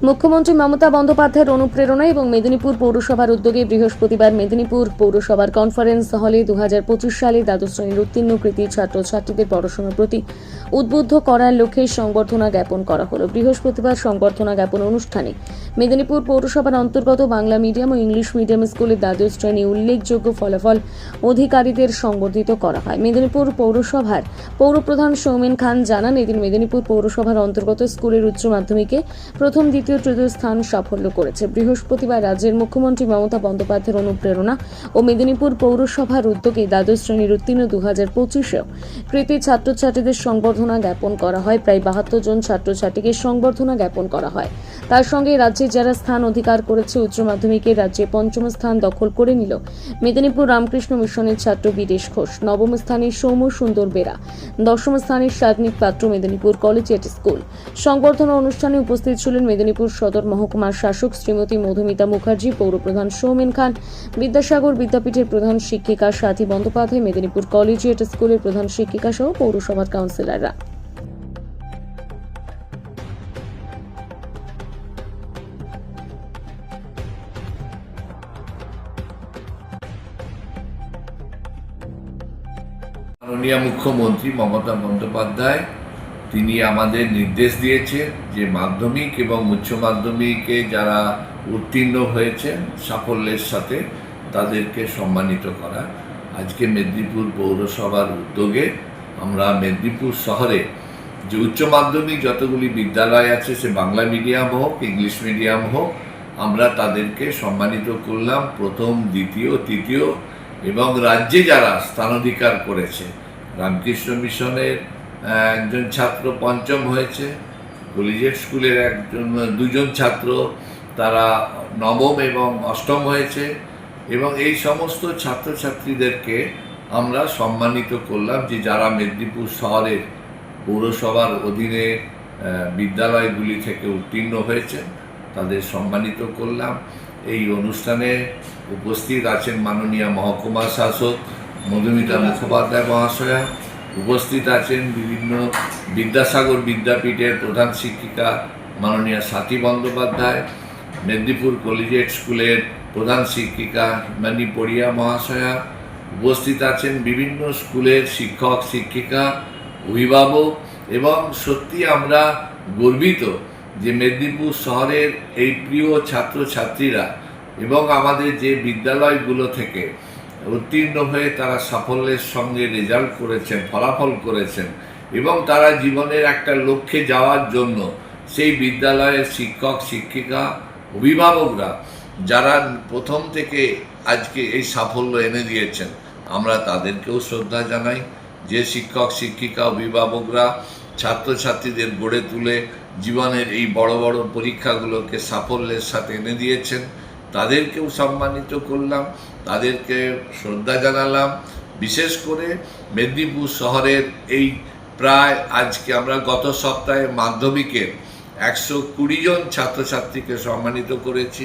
মুখ্যমন্ত্রী মমতা বন্দ্যোপাধ্যায়ের অনুপ্রেরণা এবং মেদিনীপুর পৌরসভার উদ্যোগে বৃহস্পতিবার মেদিনীপুর পৌরসভার কনফারেন্স হলে 2025 সালে দ্বাদশ শ্রেণীর উত্তীর্ণ কৃতী ছাত্রছাত্রীদের পড়াশোনার প্রতি উদ্বুদ্ধ করার লক্ষ্যে সংবর্ধনা জ্ঞাপন করা হলো। বৃহস্পতিবার সংবর্ধনা জ্ঞাপন অনুষ্ঠানে মেদিনীপুর পৌরসভার অন্তর্গত বাংলা মিডিয়াম ও ইংলিশ মিডিয়াম স্কুলের দ্বাদশ শ্রেণী উল্লেখযোগ্য ফলাফল অধিকারীদের সংবর্ধিত করা হয়। মেদিনীপুর পৌরসভার পৌরপ্রধান সৌমেন খান জানান, এদিন মেদিনীপুর পৌরসভার অন্তর্গত স্কুলের উচ্চ মাধ্যমিকে প্রথম, দ্বিতীয়, তৃতীয় স্থান সাফল্য করেছে। বৃহস্পতিবার রাজ্যের মুখ্যমন্ত্রী মমতা বন্দ্যোপাধ্যায়ের অনুপ্রেরণা ও মেদিনীপুর পৌরসভার উদ্যোগে দ্বাদশ শ্রেণীর উত্তীর্ণ 2025 কৃতী ছাত্রছাত্রীদের সংবর্ধনা জ্ঞাপন করা হয়। প্রায় 72 জন ছাত্রছাত্রীকে সংবর্ধনা জ্ঞাপন করা হয়। তার সঙ্গে রাজ্যে যারা স্থান অধিকার করেছে, উচ্চ মাধ্যমিকে রাজ্যে 5ম স্থান দখল করে নিল মেদিনীপুর রামকৃষ্ণ মিশনের ছাত্র বিদেশ ঘোষ, 9ম স্থানে সৌম্য সুন্দর বেরা, 10ম স্থানে সাগ্নিক পাত্র মেদিনীপুর কলেজিয়েট স্কুল। সংবর্ধনা অনুষ্ঠানে উপস্থিত ছিলেন মেদিনীপুর সদর মহকুমার শাসক শ্রীমতী মধুমিতা মুখার্জি, পৌরপ্রধান সৌমেন খান, বিদ্যাসাগর বিদ্যাপীঠের প্রধান শিক্ষিকা সাথী বন্দ্যোপাধ্যায়, মেদিনীপুর কলেজিয়েট স্কুলের প্রধান শিক্ষিকা সহ পৌরসভার কাউন্সিলররা। মাননীয় মুখ্যমন্ত্রী মমতা বন্দ্যোপাধ্যায় তিনি আমাদের নির্দেশ দিয়েছেন যে মাধ্যমিক এবং উচ্চ মাধ্যমিকে যারা উত্তীর্ণ হয়েছেন সাফল্যের সাথে তাদেরকে সম্মানিত করা। আজকে মেদিনীপুর পৌরসভার উদ্যোগে আমরা মেদিনীপুর শহরে যে উচ্চ মাধ্যমিক যতগুলি বিদ্যালয় আছে, সে বাংলা মিডিয়াম হোক, ইংলিশ মিডিয়াম হোক, আমরা তাদেরকে সম্মানিত করলাম প্রথম, দ্বিতীয়, তৃতীয় এবং রাজ্যে যারা স্থানাধিকার করেছে। রামকৃষ্ণ মিশনের একজন ছাত্র 5ম হয়েছে, কলেজিয়েট স্কুলের দুজন ছাত্র তারা 9ম এবং 8ম হয়েছে এবং এই সমস্ত ছাত্রছাত্রীদেরকে আমরা সম্মানিত করলাম যে যারা মেদিনীপুর শহরের পৌরসভার অধীনে বিদ্যালয়গুলি থেকে উত্তীর্ণ হয়েছেন তাদের সম্মানিত করলাম। এই অনুষ্ঠানে উপস্থিত আছেন মাননীয় মহকুমা শাসক মধুমিতা মুখোপাধ্যায় মহাশয়া, উপস্থিত আছেন বিভিন্ন বিদ্যাসাগর বিদ্যাপীঠের প্রধান শিক্ষিকা মাননীয়া সাথী বন্দ্যোপাধ্যায়, মেদিনীপুর কলেজিয়েট স্কুলের প্রধান শিক্ষিকা হিমানী পড়িয়া মহাশয়া, উপস্থিত আছেন বিভিন্ন স্কুলের শিক্ষক শিক্ষিকা, অভিভাবক এবং সত্যি আমরা গর্বিত যে মেদিনীপুর শহরের এই প্রিয় ছাত্রছাত্রীরা এবং আমাদের যে বিদ্যালয়গুলো থেকে উত্তীর্ণ হয়ে তারা সাফল্যের সঙ্গে রেজাল্ট করেছেন, ফলাফল করেছেন এবং তারা জীবনের একটা লক্ষ্যে যাওয়ার জন্য সেই বিদ্যালয়ের শিক্ষক শিক্ষিকা, অভিভাবকরা যারা প্রথম থেকে আজকে এই সাফল্য এনে দিয়েছেন, আমরা তাদেরকেও শ্রদ্ধা জানাই। যে শিক্ষক শিক্ষিকা, অভিভাবকরা ছাত্রছাত্রীদের গড়ে তুলে জীবনের এই বড় বড় পরীক্ষাগুলোকে সাফল্যের সাথে এনে দিয়েছেন, তাদেরকেও সম্মানিত করলাম, তাদেরকে শ্রদ্ধা জানালাম। বিশেষ করে মেদিনীপুর শহরের এই প্রায় আজকে আমরা গত সপ্তাহে মাধ্যমিকের 120 জন ছাত্রছাত্রীকে সম্মানিত করেছি।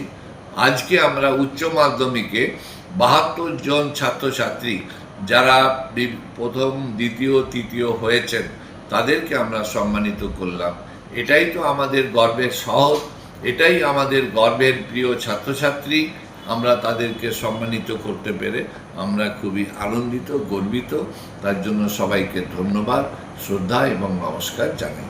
আজকে আমরা উচ্চ মাধ্যমিকে 72 জন ছাত্রছাত্রী যারা প্রথম, দ্বিতীয়, তৃতীয় হয়েছেন তাদেরকে আমরা সম্মানিত করলাম। এটাই তো আমাদের গর্বের শহর, এটাই আমাদের গর্বের প্রিয় ছাত্রছাত্রী। আমরা তাদেরকে সম্মানিত করতে পেরে আমরা খুবই আনন্দিত, গর্বিত। তার জন্য সবাইকে ধন্যবাদ, শ্রদ্ধা এবং নমস্কার জানাই।